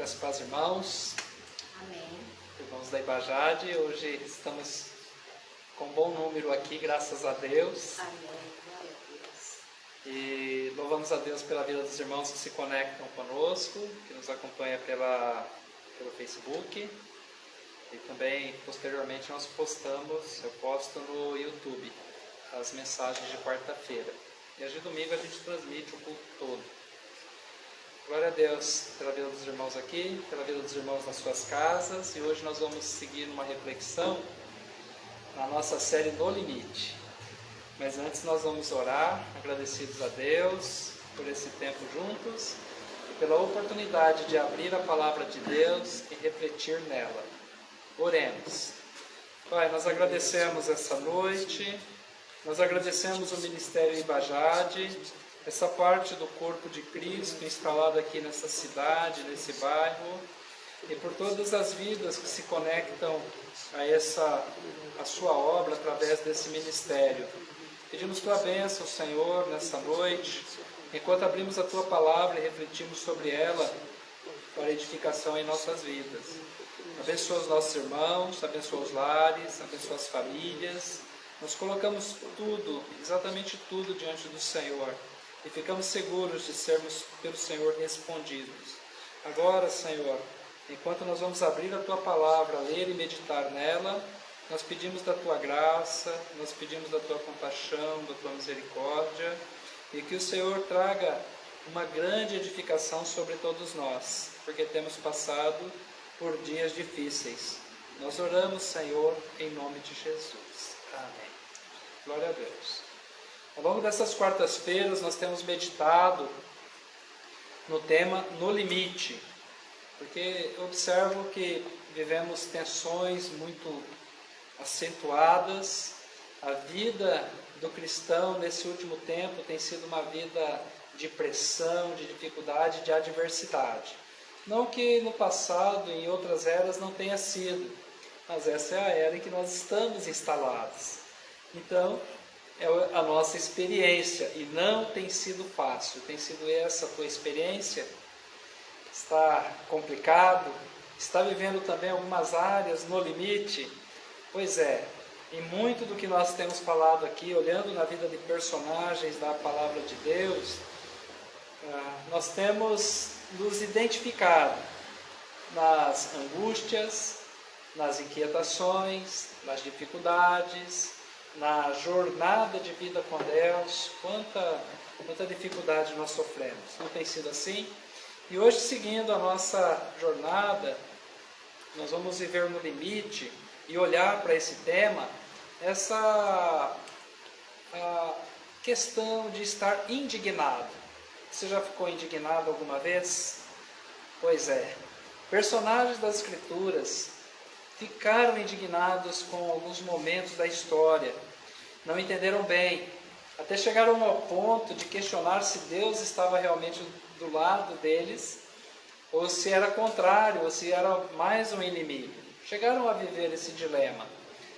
Graças e paz, irmãos. Amém. Irmãos da Ibajade, hoje estamos com um bom número aqui, graças a Deus. Amém. Glória a Deus. E louvamos a Deus pela vida dos irmãos que se conectam conosco, que nos acompanham pelo Facebook. E também, posteriormente, eu posto no YouTube as mensagens de quarta-feira. E de domingo a gente transmite o culto todo. Glória a Deus pela vida dos irmãos aqui, pela vida dos irmãos nas suas casas. E hoje nós vamos seguir uma reflexão na nossa série No Limite. Mas antes nós vamos orar, agradecidos a Deus por esse tempo juntos e pela oportunidade de abrir a palavra de Deus e refletir nela. Oremos. Pai, nós agradecemos essa noite, nós agradecemos o Ministério Ibajade, essa parte do corpo de Cristo instalada aqui nessa cidade, nesse bairro, e por todas as vidas que se conectam a sua obra através desse ministério. Pedimos tua bênção, Senhor, nessa noite, enquanto abrimos a tua palavra e refletimos sobre ela, para edificação em nossas vidas. Abençoa os nossos irmãos, abençoa os lares, abençoa as famílias. Nós colocamos tudo, exatamente tudo, diante do Senhor e ficamos seguros de sermos pelo Senhor respondidos. Agora, Senhor, enquanto nós vamos abrir a tua palavra, ler e meditar nela, nós pedimos da tua graça, nós pedimos da tua compaixão, da tua misericórdia, e que o Senhor traga uma grande edificação sobre todos nós, porque temos passado por dias difíceis. Nós oramos, Senhor, em nome de Jesus. Amém. Glória a Deus. Ao longo dessas quartas-feiras nós temos meditado no tema No Limite, porque eu observo que vivemos tensões muito acentuadas. A vida do cristão nesse último tempo tem sido uma vida de pressão, de dificuldade, de adversidade. Não que no passado, em outras eras, não tenha sido, mas essa é a era em que nós estamos instalados. Então, é a nossa experiência, e não tem sido fácil. Tem sido essa a tua experiência? Está complicado? Está vivendo também algumas áreas no limite? Pois é, e muito do que nós temos falado aqui, olhando na vida de personagens da palavra de Deus, nós temos nos identificado nas angústias, nas inquietações, nas dificuldades, na jornada de vida com Deus. Quanta dificuldade nós sofremos. Não tem sido assim? E hoje, seguindo a nossa jornada, nós vamos viver no limite e olhar para esse tema, essa questão de estar indignado. Você já ficou indignado alguma vez? Pois é. Personagens das Escrituras ficaram indignados com alguns momentos da história. Não entenderam bem. Até chegaram ao ponto de questionar se Deus estava realmente do lado deles, ou se era contrário, ou se era mais um inimigo. Chegaram a viver esse dilema.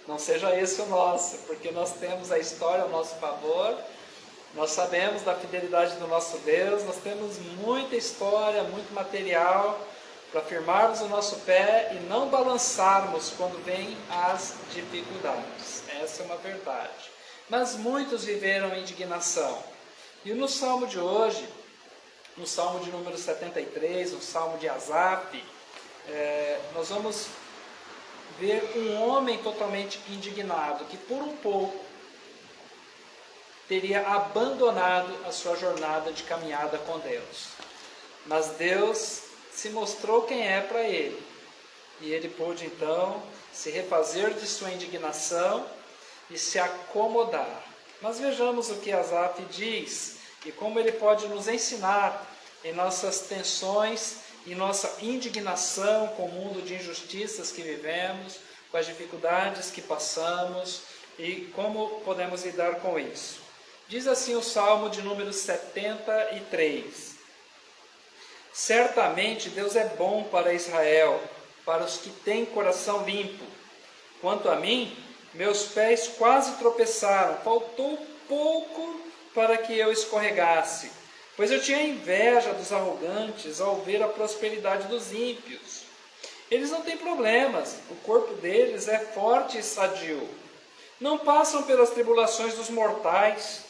Não seja esse o nosso, porque nós temos a história ao nosso favor, nós sabemos da fidelidade do nosso Deus, nós temos muita história, muito material para firmarmos o nosso pé e não balançarmos quando vêm as dificuldades. Essa é uma verdade. Mas muitos viveram indignação. E no Salmo de hoje, no Salmo de número 73, no Salmo de Asaf, nós vamos ver um homem totalmente indignado, que por um pouco teria abandonado a sua jornada de caminhada com Deus. Mas Deus se mostrou quem é para ele. E ele pôde então se refazer de sua indignação e se acomodar. Mas vejamos o que Asaf diz e como ele pode nos ensinar em nossas tensões e nossa indignação com o mundo de injustiças que vivemos, com as dificuldades que passamos e como podemos lidar com isso. Diz assim o Salmo de número 73. Certamente Deus é bom para Israel, para os que têm coração limpo. Quanto a mim, meus pés quase tropeçaram, faltou pouco para que eu escorregasse. pois eu tinha inveja dos arrogantes ao ver a prosperidade dos ímpios. Eles não têm problemas, o corpo deles é forte e sadio. Não passam pelas tribulações dos mortais,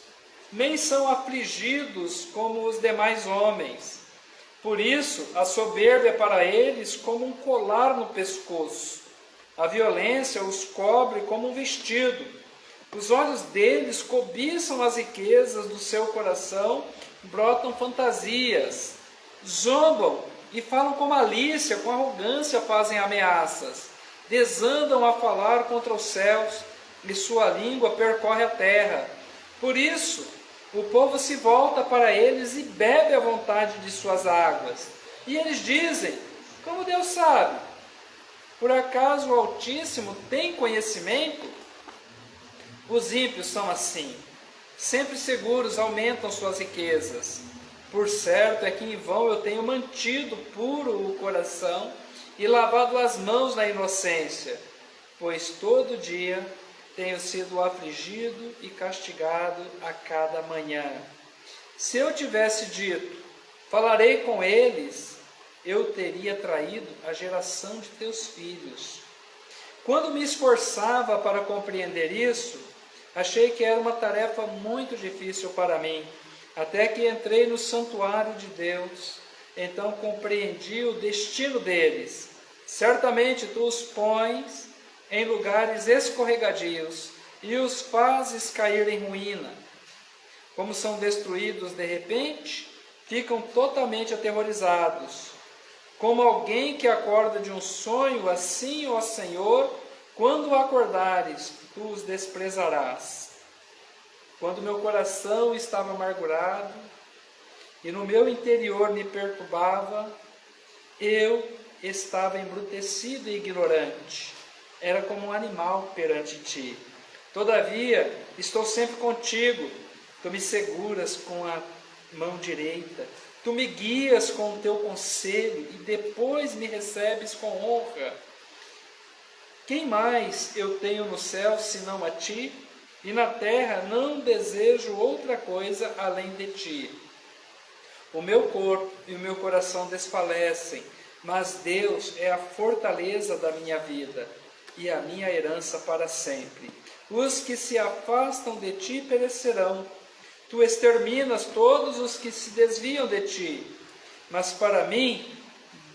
nem são afligidos como os demais homens. Por isso, a soberba é para eles como um colar no pescoço. A violência os cobre como um vestido. Os olhos deles cobiçam as riquezas do seu coração, brotam fantasias, zombam e falam com malícia, com arrogância fazem ameaças, desandam a falar contra os céus, e sua língua percorre a terra. Por isso, o povo se volta para eles e bebe à vontade de suas águas. E eles dizem: como Deus sabe? Por acaso o Altíssimo tem conhecimento? Os ímpios são assim, sempre seguros aumentam suas riquezas. Por certo é que em vão eu tenho mantido puro o coração e lavado as mãos na inocência, pois todo dia tenho sido afligido e castigado a cada manhã. Se eu tivesse dito, falarei com eles, eu teria traído a geração de teus filhos. Quando me esforçava para compreender isso, achei que era uma tarefa muito difícil para mim, até que entrei no santuário de Deus. Então compreendi o destino deles. Certamente tu os pões em lugares escorregadios e os fazes cair em ruína. Como são destruídos de repente, ficam totalmente aterrorizados. Como alguém que acorda de um sonho, assim, ó Senhor, quando acordares, tu os desprezarás. Quando meu coração estava amargurado e no meu interior me perturbava, eu estava embrutecido e ignorante. Era como um animal perante ti. Todavia, estou sempre contigo. Tu me seguras com a mão direita. Tu me guias com o teu conselho e depois me recebes com honra. Quem mais eu tenho no céu senão a ti? E na terra não desejo outra coisa além de ti. O meu corpo e o meu coração desfalecem, mas Deus é a fortaleza da minha vida e a minha herança para sempre. Os que se afastam de ti perecerão. Tu exterminas todos os que se desviam de ti. Mas para mim,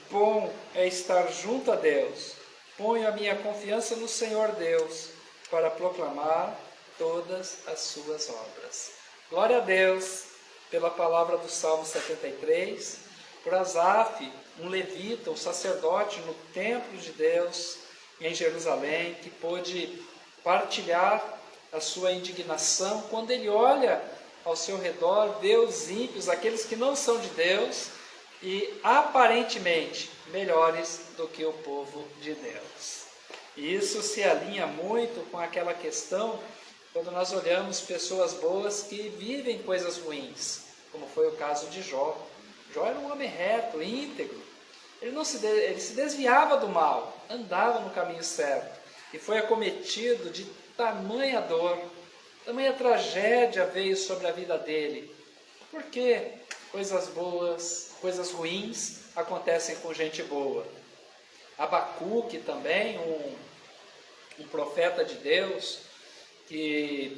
bom é estar junto a Deus. Ponho a minha confiança no Senhor Deus para proclamar todas as suas obras. Glória a Deus pela palavra do Salmo 73, por Asaf, um levita, um sacerdote no templo de Deus em Jerusalém, que pôde partilhar a sua indignação quando ele olha ao seu redor, vê os ímpios, aqueles que não são de Deus, e aparentemente melhores do que o povo de Deus. E isso se alinha muito com aquela questão quando nós olhamos pessoas boas que vivem coisas ruins, como foi o caso de Jó. Jó era um homem reto, íntegro. Ele se desviava do mal, andava no caminho certo, e foi acometido de tamanha dor, tamanha tragédia veio sobre a vida dele. Por que coisas boas, coisas ruins acontecem com gente boa? Abacuque também, um profeta de Deus, que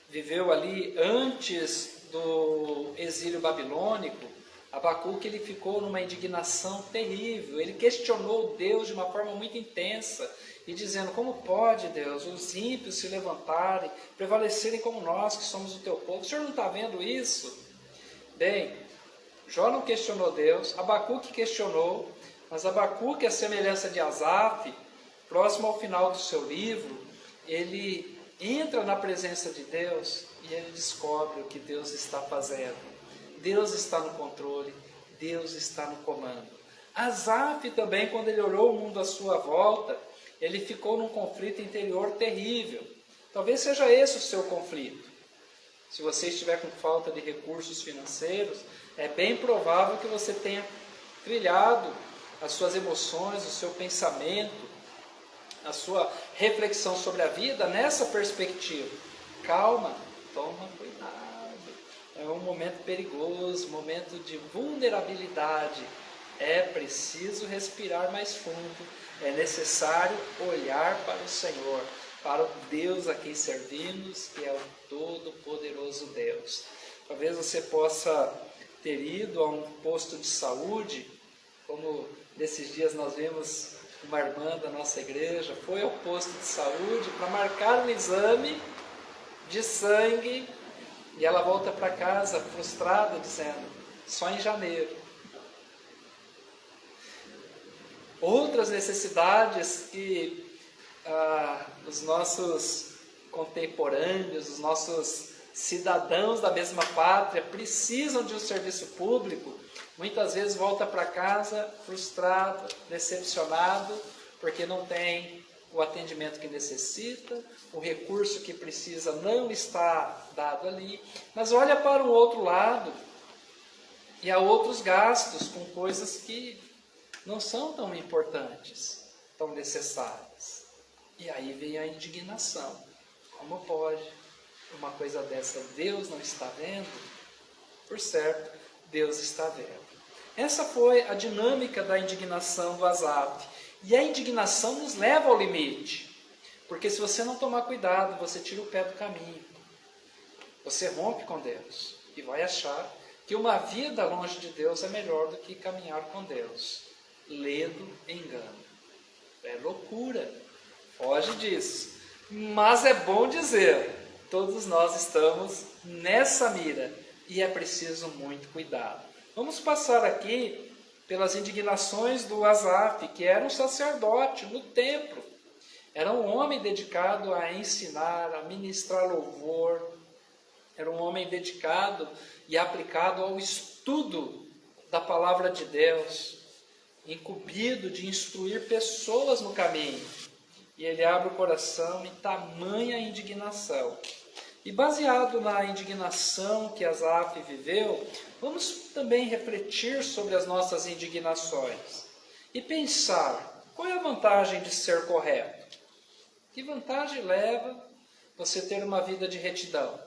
viveu ali antes do exílio babilônico. Abacuque, ele ficou numa indignação terrível, ele questionou Deus de uma forma muito intensa, e dizendo: como pode, Deus, os ímpios se levantarem, prevalecerem como nós, que somos o teu povo? O Senhor não está vendo isso? Bem, Jó não questionou Deus, Abacuque questionou, mas Abacuque, a semelhança de Asaf, próximo ao final do seu livro, ele entra na presença de Deus e ele descobre o que Deus está fazendo. Deus está no controle, Deus está no comando. Asaf também, quando ele olhou o mundo à sua volta, ele ficou num conflito interior terrível. Talvez seja esse o seu conflito. Se você estiver com falta de recursos financeiros, é bem provável que você tenha trilhado as suas emoções, o seu pensamento, a sua reflexão sobre a vida nessa perspectiva. Calma, toma cuidado. é um momento perigoso, um momento de vulnerabilidade. É preciso respirar mais fundo, é necessário olhar para o Senhor, para o Deus a quem servimos, que é o Todo-Poderoso Deus. Talvez você possa ter ido a um posto de saúde, como nesses dias nós vimos uma irmã da nossa igreja, foi ao posto de saúde para marcar um exame de sangue, e ela volta para casa frustrada, dizendo, só em janeiro. Outras necessidades que os nossos contemporâneos, os nossos cidadãos da mesma pátria precisam de um serviço público, muitas vezes volta para casa frustrado, decepcionado, porque não tem o atendimento que necessita, o recurso que precisa não está dado ali, mas olha para o outro lado e há outros gastos com coisas que não são tão importantes, tão necessárias. E aí vem a indignação. Como pode uma coisa dessa? Deus não está vendo? Por certo, Deus está vendo. Essa foi a dinâmica da indignação do Asaf. E a indignação nos leva ao limite. Porque se você não tomar cuidado, você tira o pé do caminho. Você rompe com Deus. E vai achar que uma vida longe de Deus é melhor do que caminhar com Deus. Ledo engano. É loucura. Foge disso. Mas é bom dizer, todos nós estamos nessa mira e é preciso muito cuidado. Vamos passar aqui pelas indignações do Asaf, que era um sacerdote no templo. Era um homem dedicado a ensinar, a ministrar louvor. Era um homem dedicado e aplicado ao estudo da palavra de Deus, incumbido de instruir pessoas no caminho. E ele abre o coração em tamanha indignação. E baseado na indignação que Asaf viveu, vamos também refletir sobre as nossas indignações e pensar, qual é a vantagem de ser correto? Que vantagem leva você ter uma vida de retidão?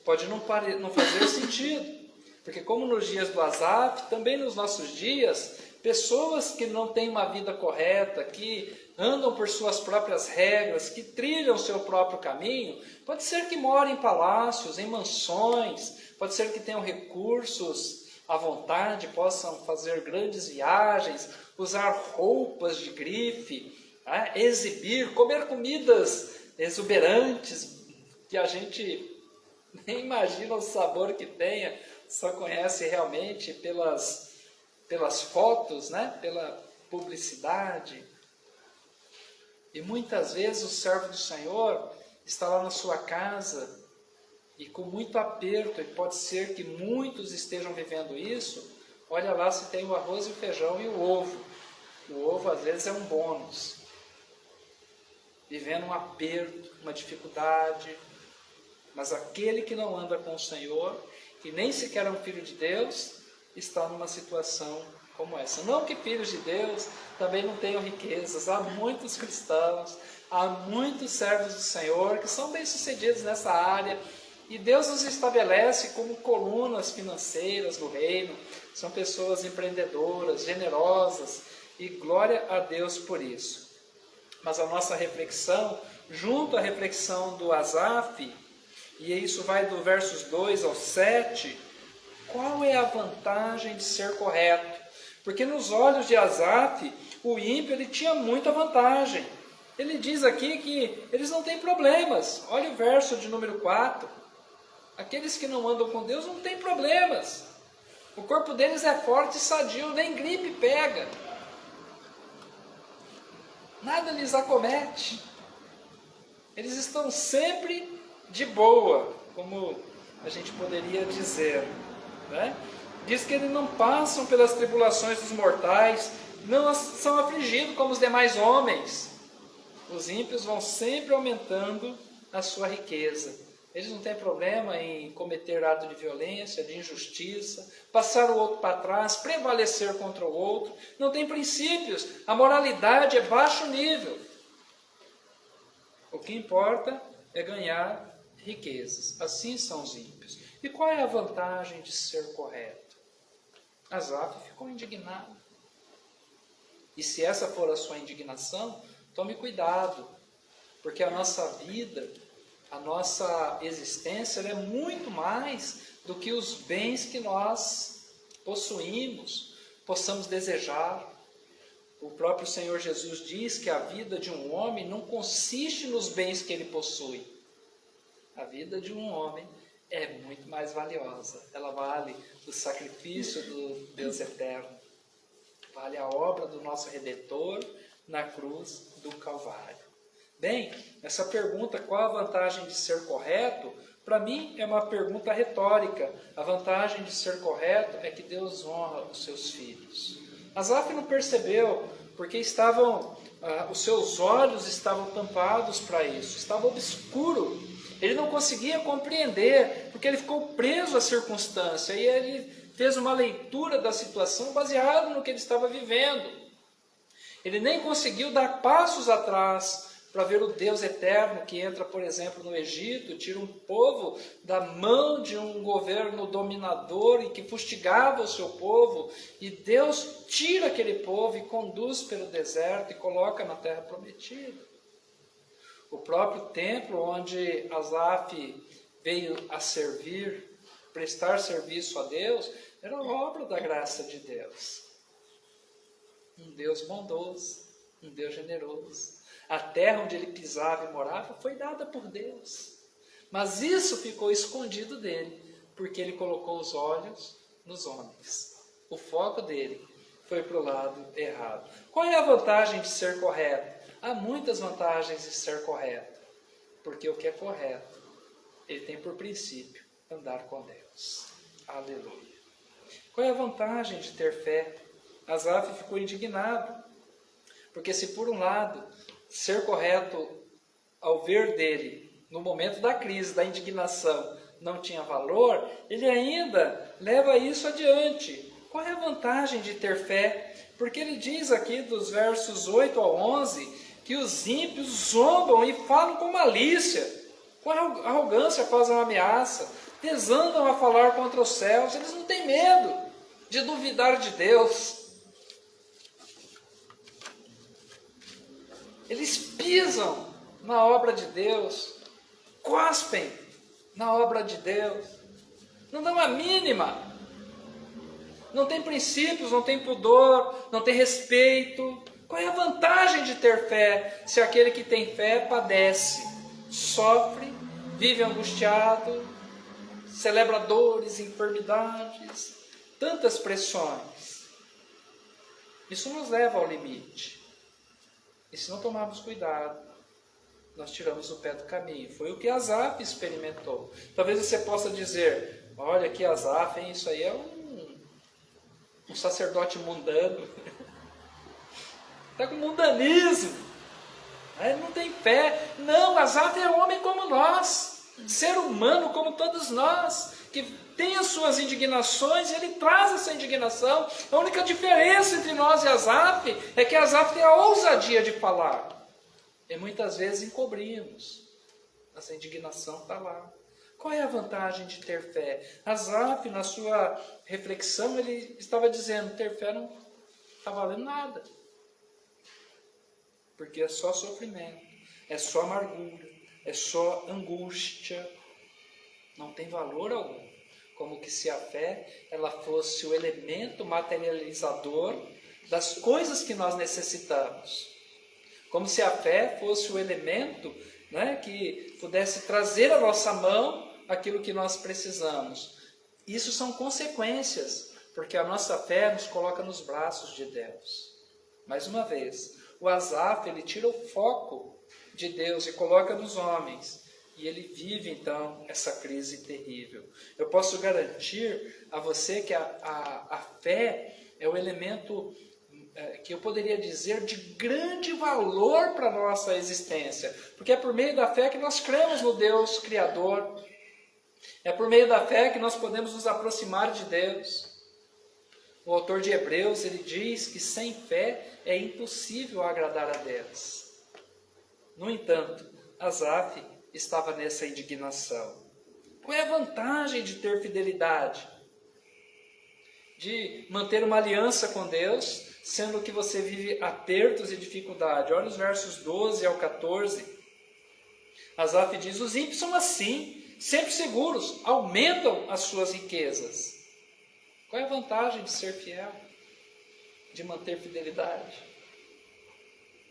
Pode não fazer sentido, porque como nos dias do Asaf, também nos nossos dias, pessoas que não têm uma vida correta, que andam por suas próprias regras, que trilham o seu próprio caminho, pode ser que morem em palácios, em mansões, pode ser que tenham recursos à vontade, possam fazer grandes viagens, usar roupas de grife, exibir, comer comidas exuberantes, que a gente nem imagina o sabor que tenha, só conhece realmente pelas fotos, pela publicidade. E muitas vezes o servo do Senhor está lá na sua casa e com muito aperto, e pode ser que muitos estejam vivendo isso, olha lá se tem o arroz e o feijão e o ovo. O ovo às vezes é um bônus. Vivendo um aperto, uma dificuldade. Mas aquele que não anda com o Senhor, que nem sequer é um filho de Deus, está numa situação como essa. Não que filhos de Deus também não tenham riquezas. Há muitos cristãos, há muitos servos do Senhor que são bem-sucedidos nessa área. E Deus os estabelece como colunas financeiras do reino. São pessoas empreendedoras, generosas. E glória a Deus por isso. Mas a nossa reflexão, junto à reflexão do Asaf, e isso vai do versos 2 ao 7, qual é a vantagem de ser correto? Porque nos olhos de Asaf, o ímpio ele tinha muita vantagem. Ele diz aqui que eles não têm problemas. Olha o verso de número 4. Aqueles que não andam com Deus não têm problemas. O corpo deles é forte e sadio, nem gripe pega. Nada lhes acomete. Eles estão sempre de boa, como a gente poderia dizer, Diz que eles não passam pelas tribulações dos mortais, não são afligidos como os demais homens. Os ímpios vão sempre aumentando a sua riqueza. Eles não têm problema em cometer ato de violência, de injustiça, passar o outro para trás, prevalecer contra o outro. Não tem princípios, a moralidade é baixo nível. O que importa é ganhar riquezas. Assim são os ímpios. E qual é a vantagem de ser correto? Asaf ficou indignado. E se essa for a sua indignação, tome cuidado, porque a nossa vida, a nossa existência, ela é muito mais do que os bens que nós possuímos, possamos desejar. O próprio Senhor Jesus diz que a vida de um homem não consiste nos bens que ele possui. A vida de um homem é muito mais valiosa. Ela vale o sacrifício do Deus eterno. Vale a obra do nosso Redentor na cruz do Calvário. Bem, essa pergunta, qual a vantagem de ser correto? Para mim é uma pergunta retórica. A vantagem de ser correto é que Deus honra os seus filhos. Asaf não percebeu, porque os seus olhos estavam tampados para isso, estava obscuro. Ele não conseguia compreender, porque ele ficou preso à circunstância, e ele fez uma leitura da situação baseada no que ele estava vivendo. Ele nem conseguiu dar passos atrás para ver o Deus eterno que entra, por exemplo, no Egito, tira um povo da mão de um governo dominador e que fustigava o seu povo, e Deus tira aquele povo e conduz pelo deserto e coloca na terra prometida. O próprio templo onde Asaf veio a servir, prestar serviço a Deus, era obra da graça de Deus. Um Deus bondoso, um Deus generoso. A terra onde ele pisava e morava foi dada por Deus. Mas isso ficou escondido dele, porque ele colocou os olhos nos homens. O foco dele foi para o lado errado. Qual é a vantagem de ser correto? Há muitas vantagens de ser correto, porque o que é correto, ele tem por princípio andar com Deus. Aleluia. Qual é a vantagem de ter fé? Asaf ficou indignado, porque se por um lado, ser correto ao ver dele, no momento da crise, da indignação, não tinha valor, ele ainda leva isso adiante. Qual é a vantagem de ter fé? Porque ele diz aqui dos versos 8 ao 11, que os ímpios zombam e falam com malícia, com arrogância fazem uma ameaça, desandam a falar contra os céus, eles não têm medo de duvidar de Deus. Eles pisam na obra de Deus, cospem na obra de Deus, não dão a mínima, não tem princípios, não tem pudor, não tem respeito. Qual é a vantagem de ter fé, se aquele que tem fé padece, sofre, vive angustiado, celebra dores, enfermidades, tantas pressões? Isso nos leva ao limite. E se não tomarmos cuidado, nós tiramos o pé do caminho. Foi o que Asaf experimentou. Talvez você possa dizer, olha que Asaf, hein, isso aí é um sacerdote mundano. Está com mundanismo. Ele não tem fé. Não, Asaf é homem como nós. Ser humano como todos nós. Que tem as suas indignações e ele traz essa indignação. A única diferença entre nós e Asaf é que Asaf tem a ousadia de falar. E muitas vezes encobrimos. Essa indignação está lá. Qual é a vantagem de ter fé? Asaf, na sua reflexão, ele estava dizendo, ter fé não está valendo nada. Porque é só sofrimento, é só amargura, é só angústia. Não tem valor algum. Como que se a fé ela fosse o elemento materializador das coisas que nós necessitamos. Como se a fé fosse o elemento, né, que pudesse trazer à nossa mão aquilo que nós precisamos. Isso são consequências, porque a nossa fé nos coloca nos braços de Deus. Mais uma vez, o Asaf, ele tira o foco de Deus e coloca nos homens. E ele vive, então, essa crise terrível. Eu posso garantir a você que a fé é o elemento que eu poderia dizer de grande valor para a nossa existência. Porque é por meio da fé que nós cremos no Deus Criador. É por meio da fé que nós podemos nos aproximar de Deus. O autor de Hebreus, ele diz que sem fé é impossível agradar a Deus. No entanto, Asaf estava nessa indignação. Qual é a vantagem de ter fidelidade? De manter uma aliança com Deus, sendo que você vive apertos e dificuldade. Olha os versos 12 ao 14. Asaf diz: os ímpios são assim, sempre seguros, aumentam as suas riquezas. Qual é a vantagem de ser fiel? De manter fidelidade?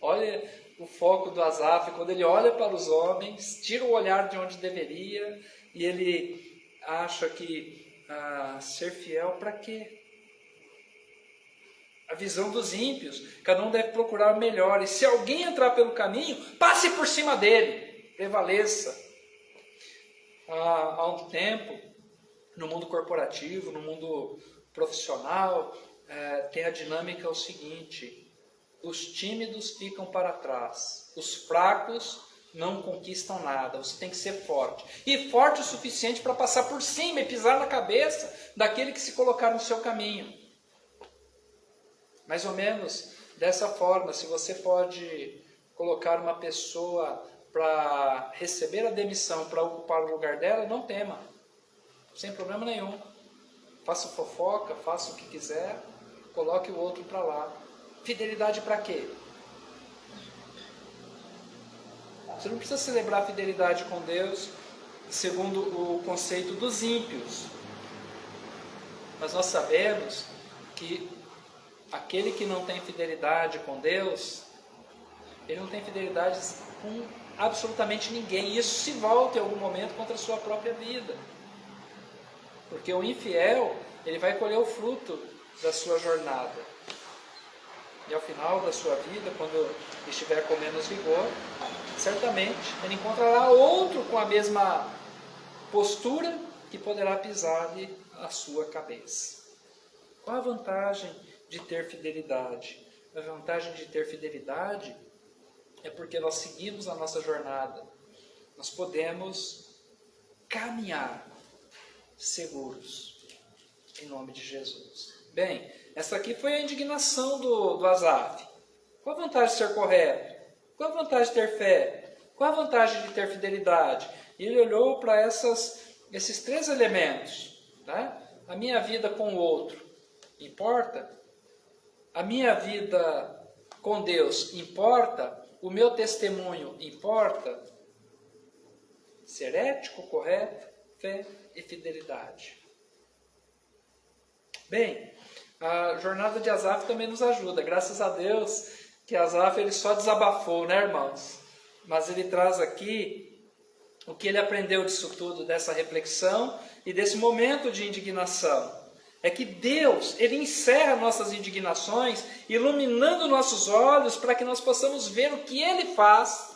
Olha o foco do Asaf, quando ele olha para os homens, tira o olhar de onde deveria, e ele acha que ser fiel para quê? A visão dos ímpios, cada um deve procurar o melhor, e se alguém entrar pelo caminho, passe por cima dele, prevaleça. Há um tempo, no mundo corporativo, no mundo profissional, tem a dinâmica o seguinte: os tímidos ficam para trás, os fracos não conquistam nada. Você tem que ser forte, e forte o suficiente para passar por cima e pisar na cabeça daquele que se colocar no seu caminho. Mais ou menos dessa forma, se você pode colocar uma pessoa para receber a demissão, para ocupar o lugar dela, não tema, sem problema nenhum. Faça fofoca, faça o que quiser, coloque o outro para lá. Fidelidade para quê? Você não precisa celebrar fidelidade com Deus segundo o conceito dos ímpios. Mas nós sabemos que aquele que não tem fidelidade com Deus, ele não tem fidelidade com absolutamente ninguém. E isso se volta em algum momento contra a sua própria vida. Porque o infiel, ele vai colher o fruto da sua jornada. E ao final da sua vida, quando estiver com menos vigor, certamente ele encontrará outro com a mesma postura que poderá pisar-lhe a sua cabeça. Qual a vantagem de ter fidelidade? A vantagem de ter fidelidade é porque nós seguimos a nossa jornada. Nós podemos caminhar seguros em nome de Jesus. Bem, essa aqui foi a indignação do Asaf. Qual a vantagem de ser correto? Qual a vantagem de ter fé? Qual a vantagem de ter fidelidade? E ele olhou para esses três elementos. Tá? A minha vida com o outro importa? A minha vida com Deus importa? O meu testemunho importa? Ser ético, correto, fé e fidelidade. Bem, a jornada de Asaf também nos ajuda. Graças a Deus que Asaf ele só desabafou, né, irmãos? Mas ele traz aqui o que ele aprendeu disso tudo, dessa reflexão e desse momento de indignação. É que Deus, ele encerra nossas indignações, iluminando nossos olhos para que nós possamos ver o que ele faz.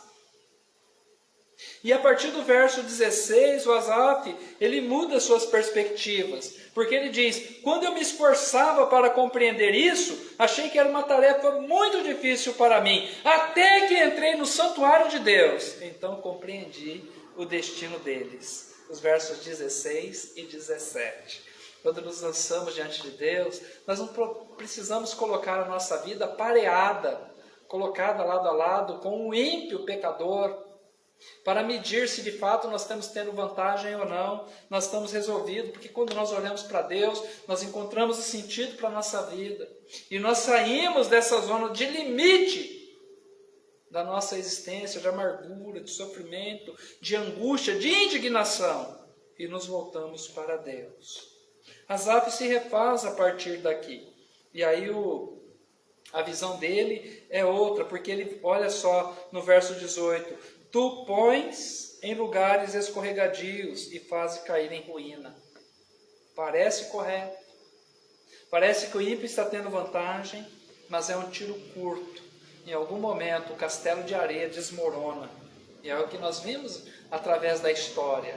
E a partir do verso 16, o Asaf, ele muda suas perspectivas. Porque ele diz: quando eu me esforçava para compreender isso, achei que era uma tarefa muito difícil para mim. Até que entrei no santuário de Deus. Então compreendi o destino deles. Os versos 16 e 17. Quando nos lançamos diante de Deus, nós não precisamos colocar a nossa vida pareada, colocada lado a lado com o ímpio pecador, para medir se de fato nós estamos tendo vantagem ou não, nós estamos resolvidos, porque quando nós olhamos para Deus, nós encontramos o sentido para a nossa vida, e nós saímos dessa zona de limite da nossa existência, de amargura, de sofrimento, de angústia, de indignação, e nos voltamos para Deus. Asaf se refaz a partir daqui, e aí a visão dele é outra, porque ele, olha só no verso 18, tu pões em lugares escorregadios e fazes cair em ruína. Parece correto, parece que o ímpio está tendo vantagem, mas é um tiro curto. Em algum momento o castelo de areia desmorona, e é o que nós vimos através da história.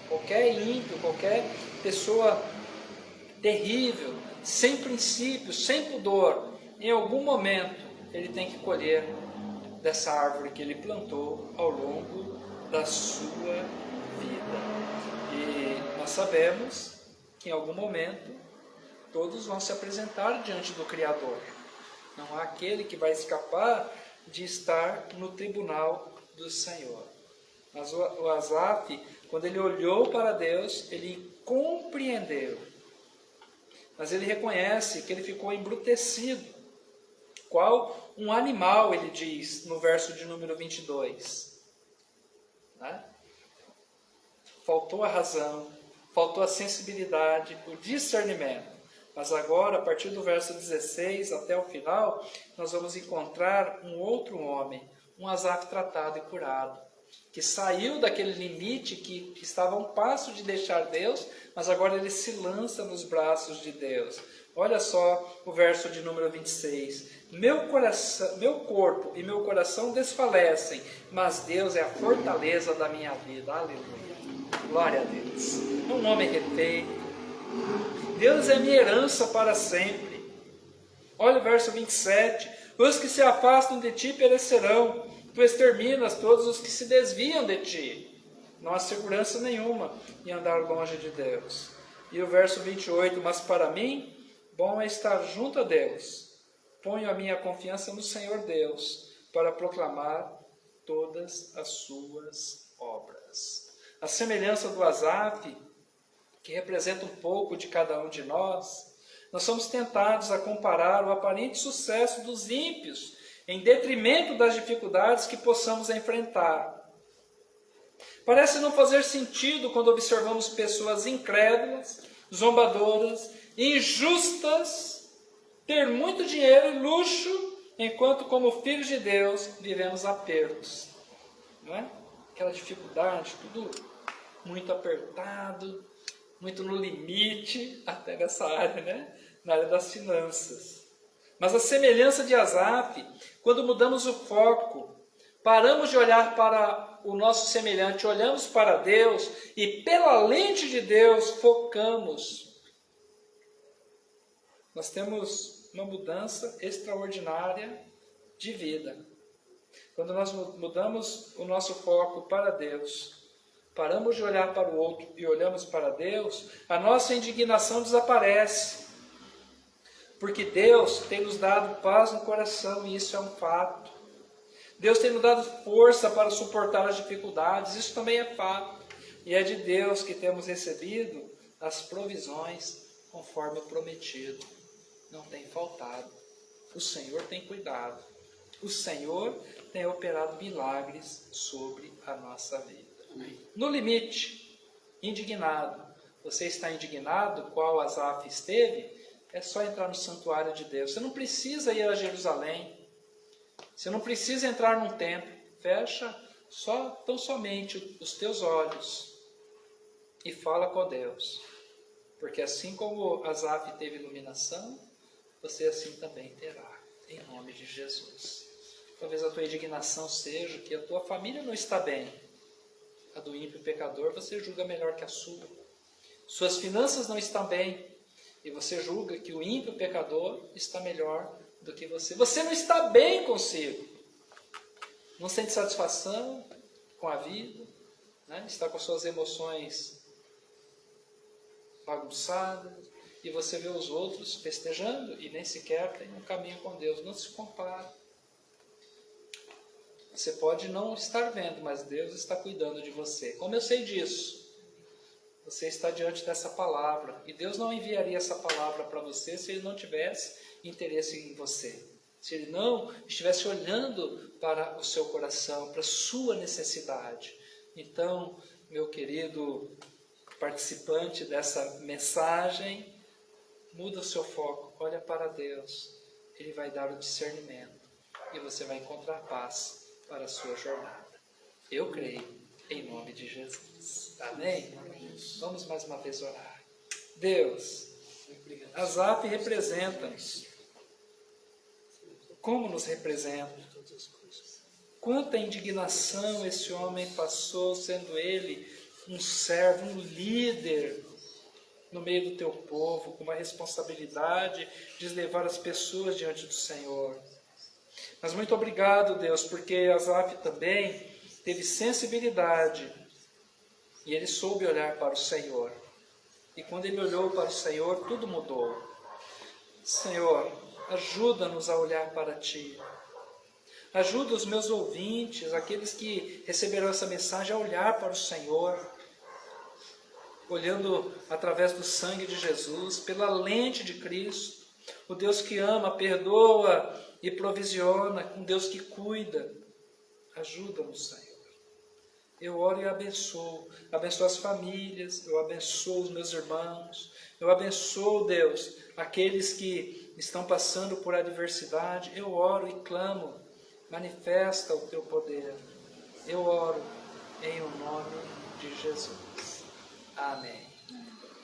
Qualquer ímpio, qualquer pessoa terrível, sem princípios, sem pudor, em algum momento ele tem que colher dessa árvore que ele plantou ao longo da sua vida. E nós sabemos que em algum momento todos vão se apresentar diante do Criador. Não há aquele que vai escapar de estar no tribunal do Senhor. Mas o Asaf, quando ele olhou para Deus, ele compreendeu. Mas ele reconhece que ele ficou embrutecido. Qual um animal, ele diz no verso de número 22. Né? Faltou a razão, faltou a sensibilidade, o discernimento. Mas agora, a partir do verso 16 até o final, nós vamos encontrar um outro homem, um Asaf tratado e curado, que saiu daquele limite que estava a um passo de deixar Deus, mas agora ele se lança nos braços de Deus. Olha só o verso de número 26. Meu corpo e meu coração desfalecem, mas Deus é a fortaleza da minha vida. Aleluia. Glória a Deus. Um homem refeito. Deus é minha herança para sempre. Olha o verso 27. Os que se afastam de ti perecerão. Tu exterminas todos os que se desviam de ti. Não há segurança nenhuma em andar longe de Deus. E o verso 28. Mas para mim, bom é estar junto a Deus. Ponho a minha confiança no Senhor Deus para proclamar todas as suas obras. A semelhança do Asaf, que representa um pouco de cada um de nós, nós somos tentados a comparar o aparente sucesso dos ímpios em detrimento das dificuldades que possamos enfrentar. Parece não fazer sentido quando observamos pessoas incrédulas, zombadoras, injustas, ter muito dinheiro e luxo, enquanto como filhos de Deus vivemos apertos. Não é? Aquela dificuldade, tudo muito apertado, muito no limite, até nessa área, né? Na área das finanças. Mas a semelhança de Asaf, quando mudamos o foco, paramos de olhar para o nosso semelhante, olhamos para Deus e pela lente de Deus focamos. Nós temos uma mudança extraordinária de vida. Quando nós mudamos o nosso foco para Deus, paramos de olhar para o outro e olhamos para Deus, a nossa indignação desaparece. Porque Deus tem nos dado paz no coração e isso é um fato. Deus tem nos dado força para suportar as dificuldades, isso também é fato. E é de Deus que temos recebido as provisões conforme o prometido. Não tem faltado. O Senhor tem cuidado. O Senhor tem operado milagres sobre a nossa vida. Amém. No limite, indignado. Você está indignado, qual Asaf esteve? É só entrar no santuário de Deus. Você não precisa ir a Jerusalém. Você não precisa entrar num templo. Fecha tão somente os teus olhos e fala com Deus. Porque assim como Asaf teve iluminação, você assim também terá, em nome de Jesus. Talvez a tua indignação seja que a tua família não está bem. A do ímpio pecador você julga melhor que a sua. Suas finanças não estão bem e você julga que o ímpio pecador está melhor do que você. Você não está bem consigo. Não sente satisfação com a vida, né? Está com suas emoções bagunçadas. E você vê os outros festejando e nem sequer tem um caminho com Deus. Não se compare. Você pode não estar vendo, mas Deus está cuidando de você. Como eu sei disso? Você está diante dessa palavra. E Deus não enviaria essa palavra para você se Ele não tivesse interesse em você. Se Ele não estivesse olhando para o seu coração, para a sua necessidade. Então, meu querido participante dessa mensagem, muda o seu foco, olha para Deus. Ele vai dar o discernimento e você vai encontrar paz para a sua jornada. Eu creio, em nome de Jesus. Amém? Amém. Vamos mais uma vez orar. Deus, Asaf representa-nos. Como nos representa? Quanta indignação esse homem passou, sendo ele um servo, um líder no meio do teu povo, com uma responsabilidade de levar as pessoas diante do Senhor. Mas muito obrigado, Deus, porque Asaf também teve sensibilidade e ele soube olhar para o Senhor. E quando ele olhou para o Senhor, tudo mudou. Senhor, ajuda-nos a olhar para Ti. Ajuda os meus ouvintes, aqueles que receberão essa mensagem, a olhar para o Senhor, olhando através do sangue de Jesus, pela lente de Cristo, o Deus que ama, perdoa e provisiona, um Deus que cuida. Ajuda-nos, Senhor. Eu oro e abençoo as famílias, eu abençoo os meus irmãos, eu abençoo, Deus, aqueles que estão passando por adversidade. Eu oro e clamo, manifesta o teu poder. Eu oro em o nome de Jesus. Amém.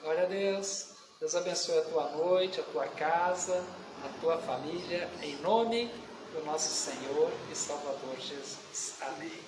Glória a Deus. Deus abençoe a tua noite, a tua casa, a tua família, em nome do nosso Senhor e Salvador Jesus. Amém.